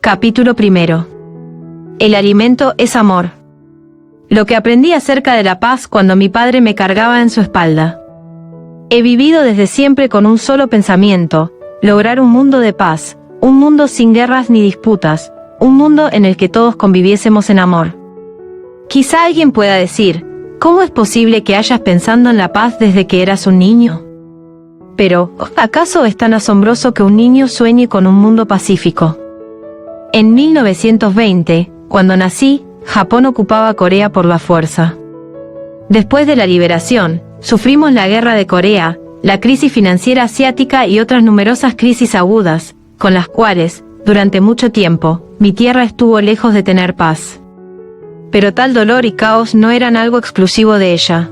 Capítulo 1. El alimento es amor. Lo que aprendí acerca de la paz cuando mi padre me cargaba en su espalda. He vivido desde siempre con un solo pensamiento: lograr un mundo de paz, un mundo sin guerras ni disputas, un mundo en el que todos conviviésemos en amor. Quizá alguien pueda decir: ¿cómo es posible que hayas pensado en la paz desde que eras un niño? Pero, ¿acaso es tan asombroso que un niño sueñe con un mundo pacífico? En 1920, cuando nací, Japón ocupaba Corea por la fuerza. Después de la liberación, sufrimos la Guerra de Corea, la crisis financiera asiática y otras numerosas crisis agudas, con las cuales, durante mucho tiempo, mi tierra estuvo lejos de tener paz. Pero tal dolor y caos no eran algo exclusivo de ella.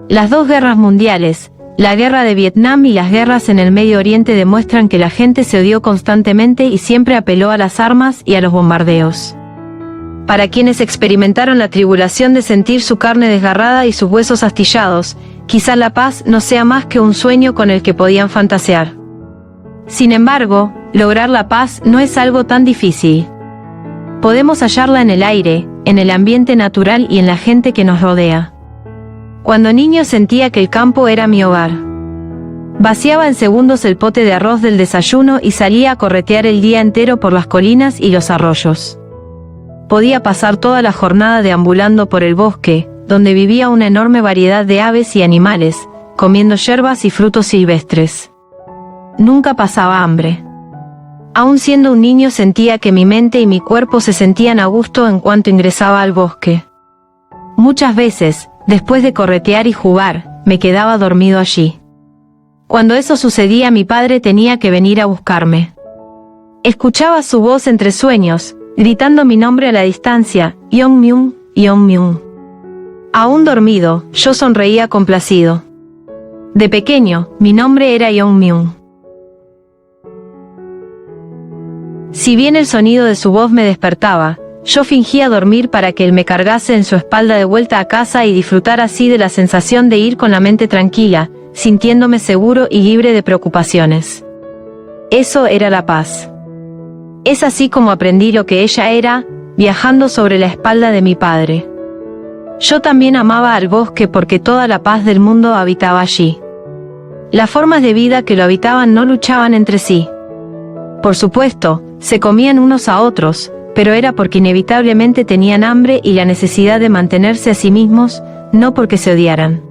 Las dos guerras mundiales, la guerra de Vietnam y las guerras en el Medio Oriente, demuestran que la gente se odió constantemente y siempre apeló a las armas y a los bombardeos. Para quienes experimentaron la tribulación de sentir su carne desgarrada y sus huesos astillados, quizá la paz no sea más que un sueño con el que podían fantasear. Sin embargo, lograr la paz no es algo tan difícil. Podemos hallarla en el aire, en el ambiente natural y en la gente que nos rodea. Cuando niño sentía que el campo era mi hogar. Vaciaba en segundos el pote de arroz del desayuno y salía a corretear el día entero por las colinas y los arroyos. Podía pasar toda la jornada deambulando por el bosque, donde vivía una enorme variedad de aves y animales, comiendo yerbas y frutos silvestres. Nunca pasaba hambre. Aún siendo un niño sentía que mi mente y mi cuerpo se sentían a gusto en cuanto ingresaba al bosque. Muchas veces, después de corretear y jugar, me quedaba dormido allí. Cuando eso sucedía, mi padre tenía que venir a buscarme. Escuchaba su voz entre sueños, gritando mi nombre a la distancia: Yeong-myung, Yeong-myung. Aún dormido, yo sonreía complacido. De pequeño, mi nombre era Yeong-myung. Si bien el sonido de su voz me despertaba, yo fingía dormir para que él me cargase en su espalda de vuelta a casa y disfrutar así de la sensación de ir con la mente tranquila, sintiéndome seguro y libre de preocupaciones. Eso era la paz. Es así como aprendí lo que ella era, viajando sobre la espalda de mi padre. Yo también amaba al bosque porque toda la paz del mundo habitaba allí. Las formas de vida que lo habitaban no luchaban entre sí. Por supuesto, se comían unos a otros, pero era porque inevitablemente tenían hambre y la necesidad de mantenerse a sí mismos, no porque se odiaran.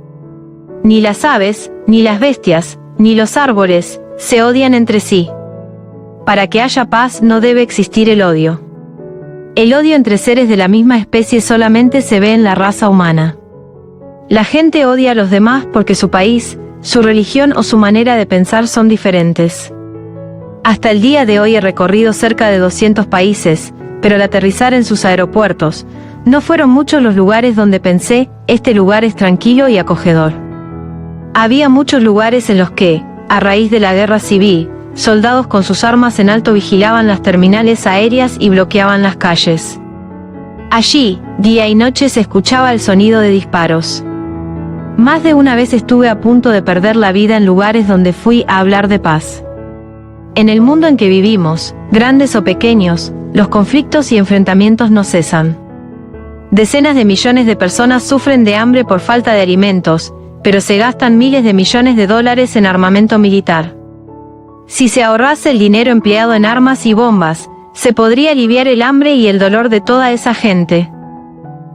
Ni las aves, ni las bestias, ni los árboles, se odian entre sí. Para que haya paz no debe existir el odio. El odio entre seres de la misma especie solamente se ve en la raza humana. La gente odia a los demás porque su país, su religión o su manera de pensar son diferentes. Hasta el día de hoy he recorrido cerca de 200 países, pero al aterrizar en sus aeropuertos, no fueron muchos los lugares donde pensé: este lugar es tranquilo y acogedor. Había muchos lugares en los que, a raíz de la guerra civil, soldados con sus armas en alto vigilaban las terminales aéreas y bloqueaban las calles. Allí, día y noche se escuchaba el sonido de disparos. Más de una vez estuve a punto de perder la vida en lugares donde fui a hablar de paz. En el mundo en que vivimos, grandes o pequeños, los conflictos y enfrentamientos no cesan. Decenas de millones de personas sufren de hambre por falta de alimentos, pero se gastan miles de millones de dólares en armamento militar. Si se ahorrase el dinero empleado en armas y bombas, se podría aliviar el hambre y el dolor de toda esa gente.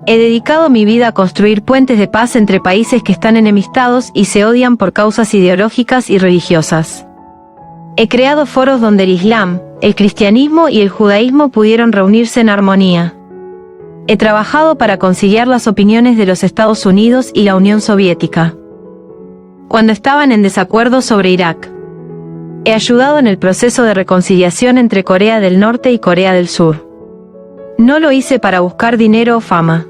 He dedicado mi vida a construir puentes de paz entre países que están enemistados y se odian por causas ideológicas y religiosas. He creado foros donde el Islam, el cristianismo y el judaísmo pudieron reunirse en armonía. He trabajado para conciliar las opiniones de los Estados Unidos y la Unión Soviética cuando estaban en desacuerdo sobre Irak. He ayudado en el proceso de reconciliación entre Corea del Norte y Corea del Sur. No lo hice para buscar dinero o fama.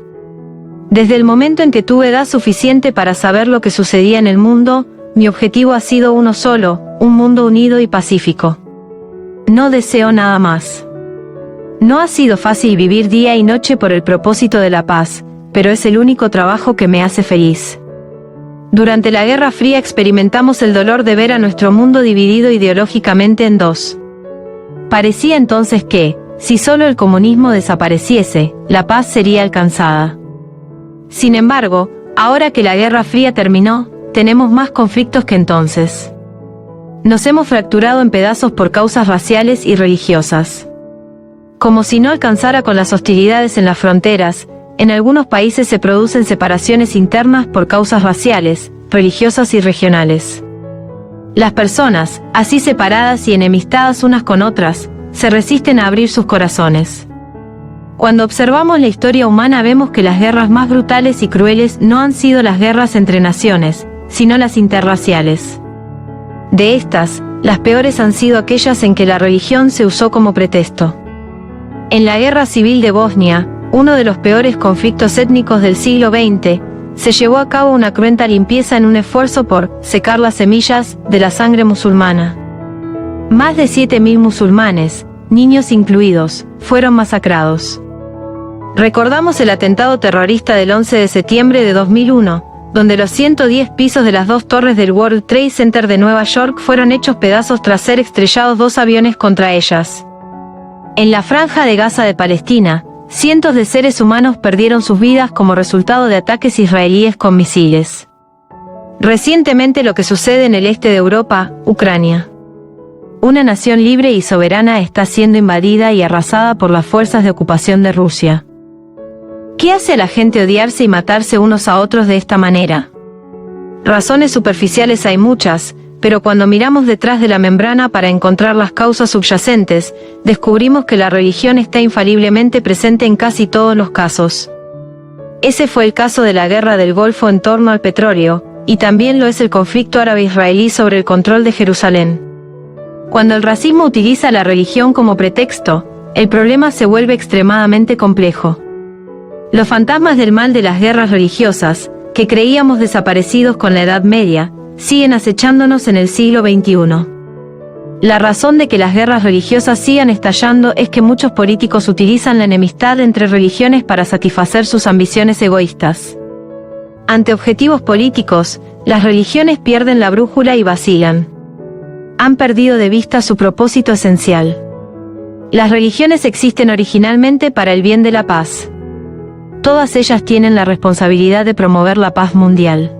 Desde el momento en que tuve edad suficiente para saber lo que sucedía en el mundo, mi objetivo ha sido uno solo: un mundo unido y pacífico. No deseo nada más. No ha sido fácil vivir día y noche por el propósito de la paz, pero es el único trabajo que me hace feliz. Durante la Guerra Fría experimentamos el dolor de ver a nuestro mundo dividido ideológicamente en dos. Parecía entonces que, Si solo el comunismo desapareciese, la paz sería alcanzada. Sin embargo, ahora que la Guerra Fría terminó, tenemos más conflictos que entonces. Nos hemos fracturado en pedazos por causas raciales y religiosas. Como si no alcanzara con las hostilidades en las fronteras, en algunos países se producen separaciones internas por causas raciales, religiosas y regionales. Las personas, así separadas y enemistadas unas con otras, se resisten a abrir sus corazones. Cuando observamos la historia humana vemos que las guerras más brutales y crueles no han sido las guerras entre naciones, sino las interraciales. De estas, las peores han sido aquellas en que la religión se usó como pretexto. En la Guerra Civil de Bosnia, uno de los peores conflictos étnicos del siglo XX, se llevó a cabo una cruenta limpieza en un esfuerzo por secar las semillas de la sangre musulmana. Más de 7.000 musulmanes, niños incluidos, fueron masacrados. Recordamos el atentado terrorista del 11 de septiembre de 2001, donde los 110 pisos de las 2 torres del World Trade Center de Nueva York fueron hechos pedazos tras ser estrellados 2 aviones contra ellas. En la Franja de Gaza de Palestina, cientos de seres humanos perdieron sus vidas como resultado de ataques israelíes con misiles. Recientemente lo que sucede en el este de Europa, Ucrania. Una nación libre y soberana está siendo invadida y arrasada por las fuerzas de ocupación de Rusia. ¿Qué hace a la gente odiarse y matarse unos a otros de esta manera? Razones superficiales hay muchas, pero cuando miramos detrás de la membrana para encontrar las causas subyacentes, descubrimos que la religión está infaliblemente presente en casi todos los casos. Ese fue el caso de la guerra del Golfo en torno al petróleo, y también lo es el conflicto árabe-israelí sobre el control de Jerusalén. Cuando el racismo utiliza la religión como pretexto, el problema se vuelve extremadamente complejo. Los fantasmas del mal de las guerras religiosas, que creíamos desaparecidos con la Edad Media, siguen acechándonos en el siglo XXI. La razón de que las guerras religiosas sigan estallando es que muchos políticos utilizan la enemistad entre religiones para satisfacer sus ambiciones egoístas. Ante objetivos políticos, las religiones pierden la brújula y vacilan. Han perdido de vista su propósito esencial. Las religiones existen originalmente para el bien de la paz. Todas ellas tienen la responsabilidad de promover la paz mundial.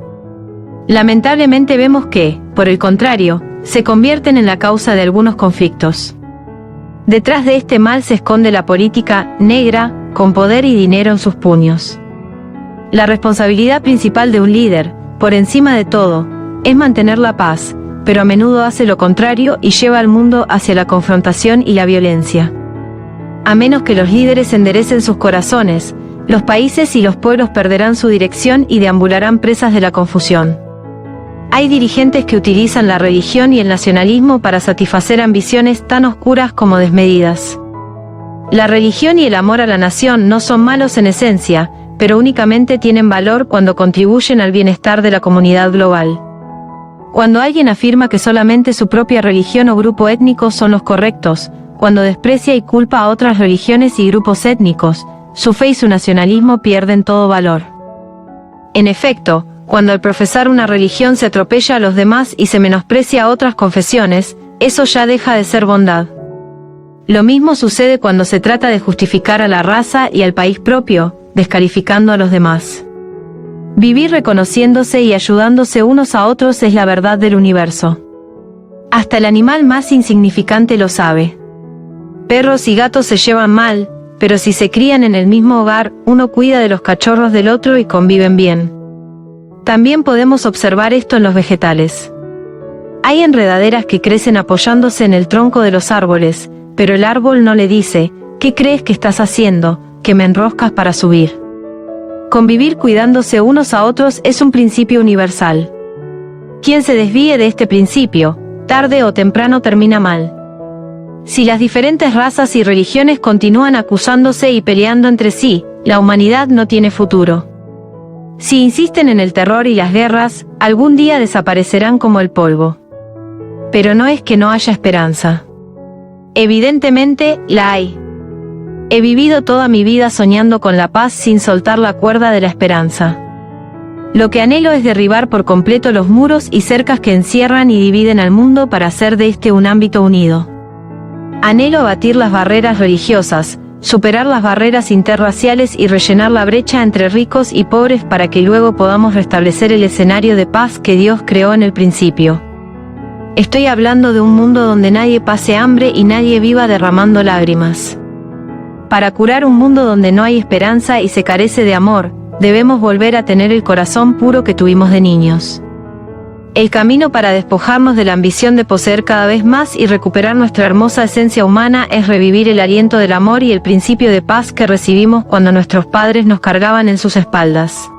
Lamentablemente vemos que, por el contrario, se convierten en la causa de algunos conflictos. Detrás de este mal se esconde la política negra, con poder y dinero en sus puños. La responsabilidad principal de un líder, por encima de todo, es mantener la paz, pero a menudo hace lo contrario y lleva al mundo hacia la confrontación y la violencia. A menos que los líderes enderecen sus corazones, los países y los pueblos perderán su dirección y deambularán presas de la confusión. Hay dirigentes que utilizan la religión y el nacionalismo para satisfacer ambiciones tan oscuras como desmedidas. La religión y el amor a la nación no son malos en esencia, pero únicamente tienen valor cuando contribuyen al bienestar de la comunidad global. Cuando alguien afirma que solamente su propia religión o grupo étnico son los correctos, cuando desprecia y culpa a otras religiones y grupos étnicos, su fe y su nacionalismo pierden todo valor. En efecto, cuando al profesar una religión se atropella a los demás y se menosprecia a otras confesiones, eso ya deja de ser bondad. Lo mismo sucede cuando se trata de justificar a la raza y al país propio, descalificando a los demás. Vivir reconociéndose y ayudándose unos a otros es la verdad del universo. Hasta el animal más insignificante lo sabe. Perros y gatos se llevan mal, pero si se crían en el mismo hogar, uno cuida de los cachorros del otro y conviven bien. También podemos observar esto en los vegetales. Hay enredaderas que crecen apoyándose en el tronco de los árboles, pero el árbol no le dice, ¿qué crees que estás haciendo, que me enroscas para subir? Convivir cuidándose unos a otros es un principio universal. Quien se desvíe de este principio, tarde o temprano termina mal. Si las diferentes razas y religiones continúan acusándose y peleando entre sí, la humanidad no tiene futuro. Si insisten en el terror y las guerras, algún día desaparecerán como el polvo. Pero no es que no haya esperanza. Evidentemente, la hay. He vivido toda mi vida soñando con la paz sin soltar la cuerda de la esperanza. Lo que anhelo es derribar por completo los muros y cercas que encierran y dividen al mundo para hacer de este un ámbito unido. Anhelo abatir las barreras religiosas, superar las barreras interraciales y rellenar la brecha entre ricos y pobres para que luego podamos restablecer el escenario de paz que Dios creó en el principio. Estoy hablando de un mundo donde nadie pase hambre y nadie viva derramando lágrimas. Para curar un mundo donde no hay esperanza y se carece de amor, debemos volver a tener el corazón puro que tuvimos de niños. El camino para despojarnos de la ambición de poseer cada vez más y recuperar nuestra hermosa esencia humana es revivir el aliento del amor y el principio de paz que recibimos cuando nuestros padres nos cargaban en sus espaldas.